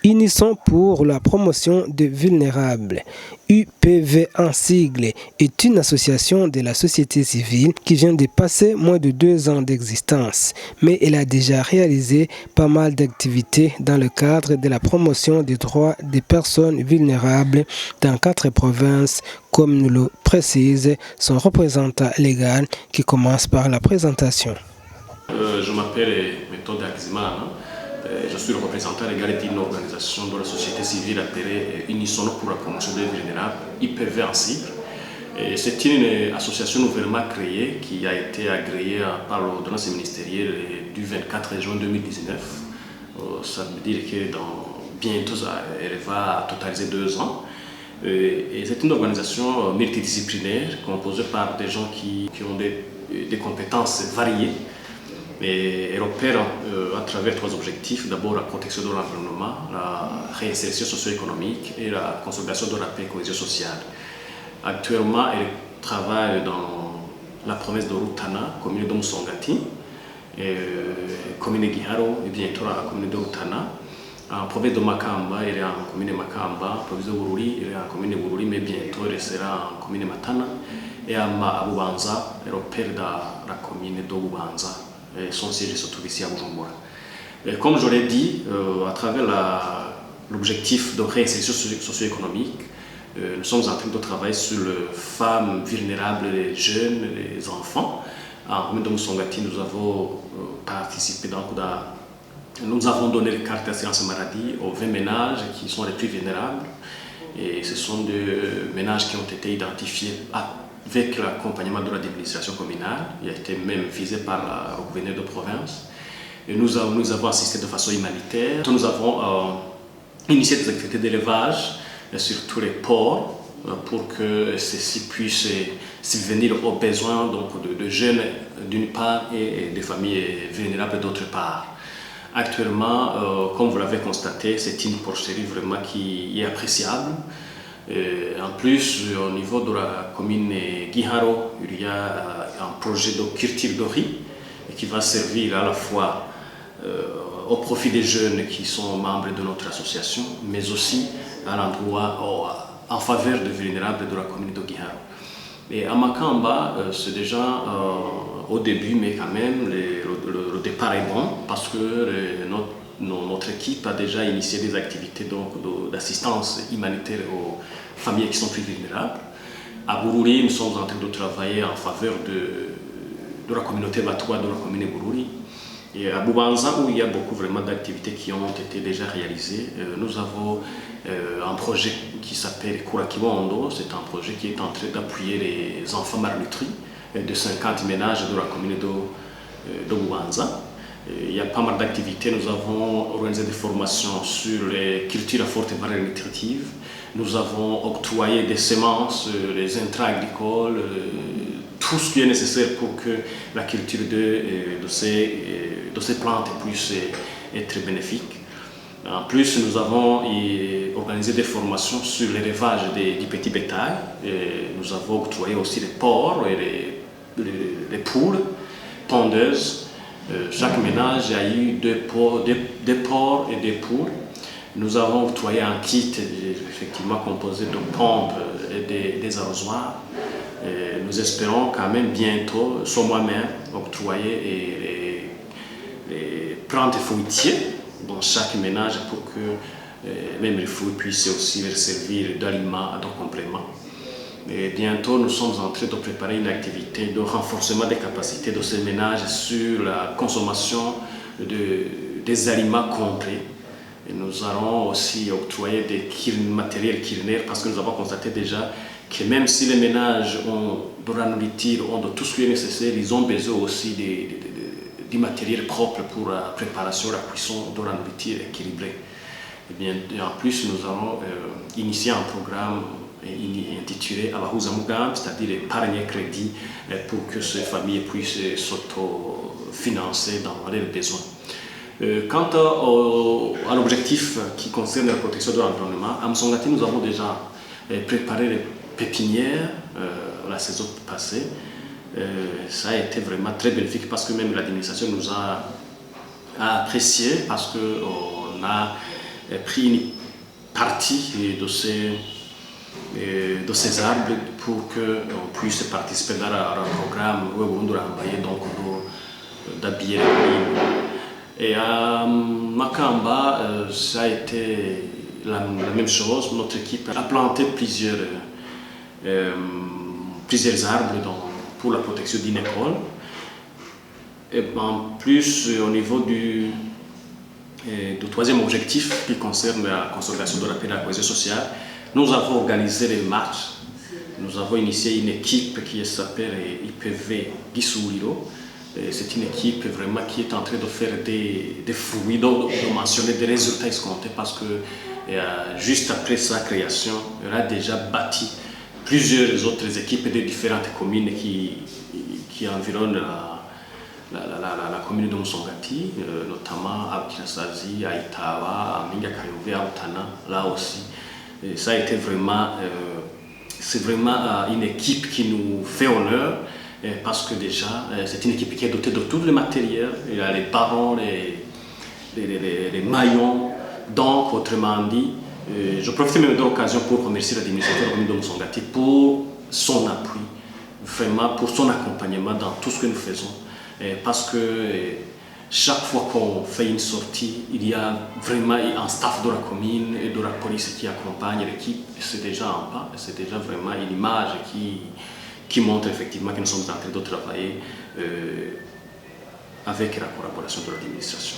Unissons pour la promotion des vulnérables. UPV en sigle est une association de la société civile qui vient de passer moins de 2 ans d'existence, mais elle a déjà réalisé pas mal d'activités dans le cadre de la promotion des droits des personnes vulnérables dans 4 provinces, comme nous le précise son représentant légal qui commence par la présentation. Je m'appelle Méthode Akzimana. Je suis le représentant légal d'une organisation de la société civile appelée Unisson pour la promotion des vulnérables, IPV en sigle. C'est une association nouvellement créée qui a été agréée par l'ordonnance ministérielle du 24 juin 2019. Ça veut dire que bientôt elle va totaliser 2 ans. Et c'est une organisation multidisciplinaire composée par des gens qui ont des compétences variées. Et elle opère à travers 3 objectifs. D'abord, la protection de l'environnement, la réinsertion socio-économique et la consolidation de la paix et cohésion sociale. Actuellement, elle travaille dans la province de Rutana, commune de Musongati, commune de Giharo et bientôt la commune de Rutana. En province de Makamba, elle est en commune de Makamba. En province de Bururi, elle est en commune de Bururi, mais bientôt elle sera en commune de Matana. Et à Bubanza, elle opère dans la commune de Bubanza. Son siège se trouve ici à Bujumbura. Comme je l'ai dit, à travers l'objectif de réinsertion socio-économique, nous sommes en train de travailler sur les femmes vulnérables, les jeunes, les enfants. En commune de Musongati, nous avons participé nous avons donné les cartes d'assurance maladie aux 20 ménages qui sont les plus vulnérables. Et ce sont des ménages qui ont été identifiés avec l'accompagnement de l'administration communale. Il a été même visé par le gouverneur de province. Et nous avons assisté de façon humanitaire. Nous avons initié des activités d'élevage sur tous les ports pour que ceux-ci puissent subvenir aux besoins de jeunes d'une part et des familles vulnérables d'autre part. Actuellement, comme vous l'avez constaté, c'est une porcherie vraiment qui est appréciable. En plus, au niveau de la commune Giharo, il y a un projet de culture de riz qui va servir à la fois au profit des jeunes qui sont membres de notre association, mais aussi à l'endroit en faveur des vulnérables de la commune de Giharo. Et à Makamba, c'est déjà au début, mais quand même, le départ est bon parce que notre équipe a déjà initié des activités d'assistance humanitaire aux familles qui sont plus vulnérables. À Bururi, nous sommes en train de travailler en faveur de la communauté Batoua de la commune de Bururi. Et à Bubanza, où il y a beaucoup vraiment d'activités qui ont été déjà réalisées, nous avons un projet qui s'appelle Kurakibondo. C'est un projet qui est en train d'appuyer les enfants malnutris de 50 ménages de la commune de Bubanza. Il y a pas mal d'activités. Nous avons organisé des formations sur les cultures à forte valeur nutritive. Nous avons octroyé des semences, les intrants agricoles, tout ce qui est nécessaire pour que la culture de ces plantes puisse être bénéfique. En plus, nous avons organisé des formations sur l'élevage du petit bétail. Et nous avons octroyé aussi les porcs et les poules pondeuses. Chaque ménage a eu des porcs et des poules. Nous avons octroyé un kit effectivement composé de pompes et des arrosoirs. Et nous espérons quand même bientôt, sur moi-même, octroyer les plantes fruitiers dans chaque ménage pour que même les fruits puissent aussi leur servir d'aliments, de compléments. Et bientôt, nous sommes en train de préparer une activité de renforcement des capacités de ces ménages sur la consommation des aliments complets. Et nous allons aussi octroyer des matériels culinaires parce que nous avons constaté déjà que même si les ménages ont de la nourriture, ont de tout ce qui est nécessaire, ils ont besoin aussi du matériel propre pour la préparation, la cuisson de la nourriture équilibrée. Et bien, en plus, nous allons initier un programme intitulé Abahuza Mugambi, c'est-à-dire épargner crédit pour que ces familles puissent s'autofinancer dans leurs besoins. Quant à l'objectif qui concerne la protection de l'environnement, à Musongati, nous avons déjà préparé les pépinières la saison passée. Ça a été vraiment très bénéfique parce que même l'administration nous a apprécié parce qu'on a pris une partie de ces arbres pour qu'on puisse participer dans un programme donc d'habiller les collines. Et à Makamba, ça a été la même chose. Notre équipe a planté plusieurs arbres pour la protection d'une école. Et en plus, au niveau du troisième objectif qui concerne la consolidation de la paix et de la cohésion sociale, nous avons organisé des marches. Nous avons initié une équipe qui s'appelle IPV Gisuliro. C'est une équipe vraiment qui est en train de faire des fruits, de mentionner des résultats escomptés parce que juste après sa création, elle a déjà bâti plusieurs autres équipes de différentes communes qui environnent la commune de Musongati, notamment à Kinasazi, à Itawa, à Minga-Kayove, à Utana, là aussi. Et ça a été vraiment, c'est vraiment une équipe qui nous fait honneur parce que déjà, c'est une équipe qui est dotée de tout le matériel. Il y a les barons, les maillons. Donc, autrement dit, je profite même de l'occasion pour remercier l'administrateur de la commune de Musongati pour son appui, vraiment pour son accompagnement dans tout ce que nous faisons. Parce que chaque fois qu'on fait une sortie, il y a vraiment un staff de la commune et de la police qui accompagne l'équipe. C'est déjà un pas, c'est déjà vraiment une image qui montre effectivement que nous sommes en train de travailler avec la collaboration de l'administration.